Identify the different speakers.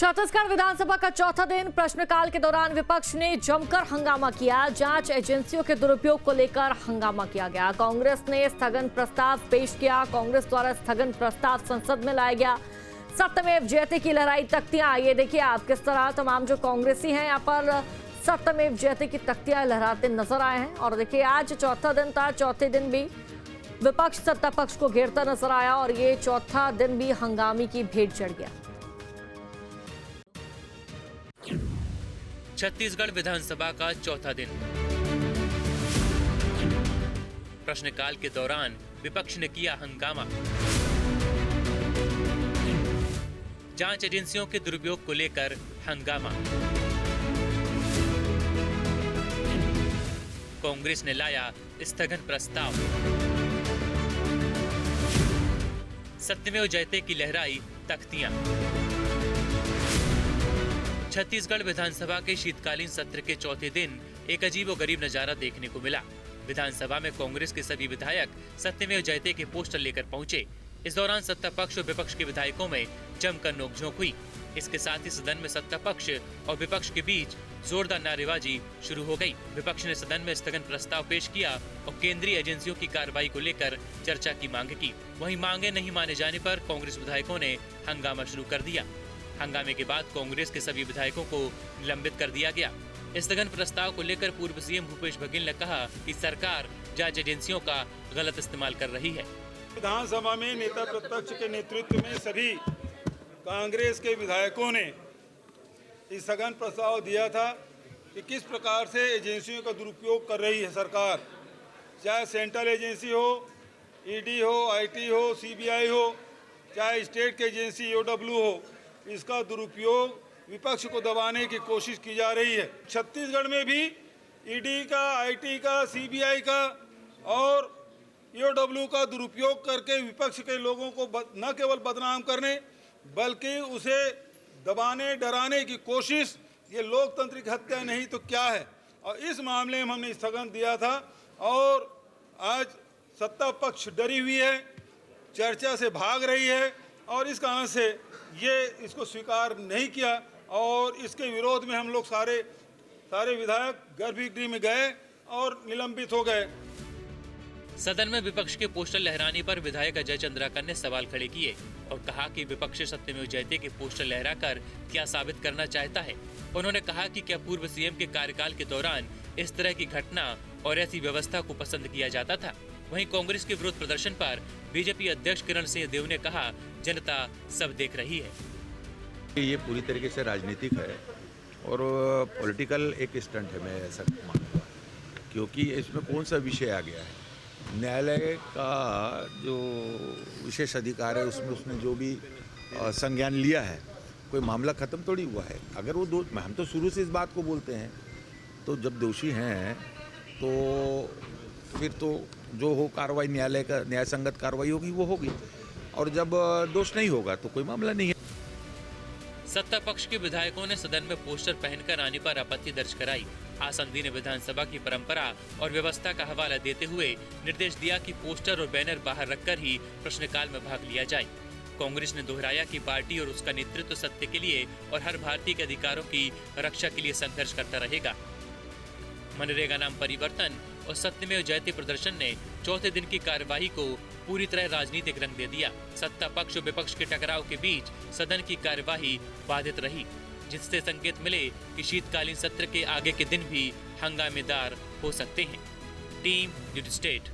Speaker 1: छत्तीसगढ़ विधानसभा का चौथा दिन प्रश्नकाल के दौरान विपक्ष ने जमकर हंगामा किया। जांच एजेंसियों के दुरुपयोग को लेकर हंगामा किया गया। कांग्रेस ने स्थगन प्रस्ताव पेश किया। कांग्रेस द्वारा स्थगन प्रस्ताव संसद में लाया गया। सत्यमेव जयते की लहराई तख्तियां, ये देखिए आप किस तरह तमाम जो कांग्रेसी हैं यहाँ पर सत्यमेव जयते की तख्तियां लहराते नजर आए हैं। और देखिए आज चौथा दिन था, चौथे दिन भी विपक्ष सत्ता पक्ष को घेरता नजर आया और ये चौथा दिन भी हंगामे की भेंट चढ़ गया।
Speaker 2: छत्तीसगढ़ विधानसभा का चौथा दिन। प्रश्नकाल के दौरान विपक्ष ने किया हंगामा। जांच एजेंसियों के दुरुपयोग को लेकर हंगामा। कांग्रेस ने लाया स्थगन प्रस्ताव। सत्यमेव जयते की लहराई तख्तियां। छत्तीसगढ़ विधानसभा के शीतकालीन सत्र के चौथे दिन एक अजीबोगरीब नजारा देखने को मिला। विधानसभा में कांग्रेस के सभी विधायक सत्यमेव जयते के पोस्टर लेकर पहुंचे। इस दौरान सत्ता पक्ष और विपक्ष के विधायकों में जमकर नोकझोंक हुई। इसके साथ ही सदन में सत्ता पक्ष और विपक्ष के बीच जोरदार नारेबाजी शुरू हो गई। विपक्ष ने सदन में स्थगन प्रस्ताव पेश किया और केंद्रीय एजेंसियों की कार्रवाई को लेकर चर्चा की मांग की। वहीं मांगे नहीं माने जाने पर कांग्रेस विधायकों ने हंगामा शुरू कर दिया। हंगामे के बाद कांग्रेस के सभी विधायकों को निलंबित कर दिया गया। स्थगन प्रस्ताव को लेकर पूर्व सीएम भूपेश बघेल ने कहा कि सरकार जांच एजेंसियों का गलत इस्तेमाल कर रही है।
Speaker 3: विधानसभा में नेता प्रतिपक्ष के नेतृत्व में सभी कांग्रेस के विधायकों ने स्थगन प्रस्ताव दिया था कि किस प्रकार से एजेंसियों का दुरुपयोग कर रही है सरकार, चाहे सेंट्रल एजेंसी हो, ईडी हो, आईटी हो, सीबीआई हो, चाहे स्टेट की एजेंसी ईओडब्ल्यू हो, इसका दुरुपयोग विपक्ष को दबाने की कोशिश की जा रही है। छत्तीसगढ़ में भी ईडी का, आईटी का, सीबीआई का और ईओडब्ल्यू का दुरुपयोग करके विपक्ष के लोगों को न केवल बदनाम करने बल्कि उसे दबाने डराने की कोशिश, ये लोकतंत्र की हत्या नहीं तो क्या है। और इस मामले में हमने स्थगन दिया था और आज सत्ता पक्ष डरी हुई है, चर्चा से भाग रही है और इस कारण से ये इसको स्वीकार नहीं किया और इसके विरोध में हम लोग सारे विधायक गर्भगृह में गए और निलंबित हो गए।
Speaker 2: सदन में विपक्ष के पोस्टर लहराने पर विधायक अजय चंद्राकर ने सवाल खड़े किए और कहा कि विपक्ष सत्यमेव जयते के पोस्टर लहराकर क्या साबित करना चाहता है। उन्होंने कहा कि क्या पूर्व सीएम के कार्यकाल के दौरान इस तरह की घटना और ऐसी व्यवस्था को पसंद किया जाता था। वहीं कांग्रेस के विरोध प्रदर्शन पर बीजेपी अध्यक्ष किरण सिंह देव ने कहा, जनता सब देख रही है।
Speaker 4: ये पूरी तरीके से राजनीतिक है और पॉलिटिकल एक स्टंट है, मैं ऐसा मानता हूँ, क्योंकि इसमें कौन सा विषय आ गया है। न्यायालय का जो विशेष अधिकार है उसमें उसने जो भी संज्ञान लिया है, कोई मामला खत्म थोड़ी हुआ है। अगर वो हम तो शुरू से इस बात को बोलते हैं, तो जब दोषी हैं तो फिर तो जो हो कार्रवाई न्यायालय का न्याय संगत कार्रवाई होगी वो होगी, और जब दोष नहीं होगा तो कोई मामला नहीं है।
Speaker 2: सत्ता पक्ष के विधायकों ने सदन में पोस्टर पहनकर आने पर आपत्ति दर्ज कराई। आसंदी ने विधानसभा की परंपरा और व्यवस्था का हवाला देते हुए निर्देश दिया कि पोस्टर और बैनर बाहर रखकर ही प्रश्नकाल में भाग लिया जाए। कांग्रेस ने दोहराया कि पार्टी और उसका नेतृत्व सत्य के लिए और हर भारतीय के अधिकारों की रक्षा के लिए संघर्ष करता रहेगा। मनरेगा नाम परिवर्तन और सत्यमेव जयते प्रदर्शन ने चौथे दिन की कार्यवाही को पूरी तरह राजनीतिक रंग दे दिया। सत्ता पक्ष और विपक्ष के टकराव के बीच सदन की कार्यवाही बाधित रही, जिससे संकेत मिले कि शीतकालीन सत्र के आगे के दिन भी हंगामेदार हो सकते हैं। Team news state.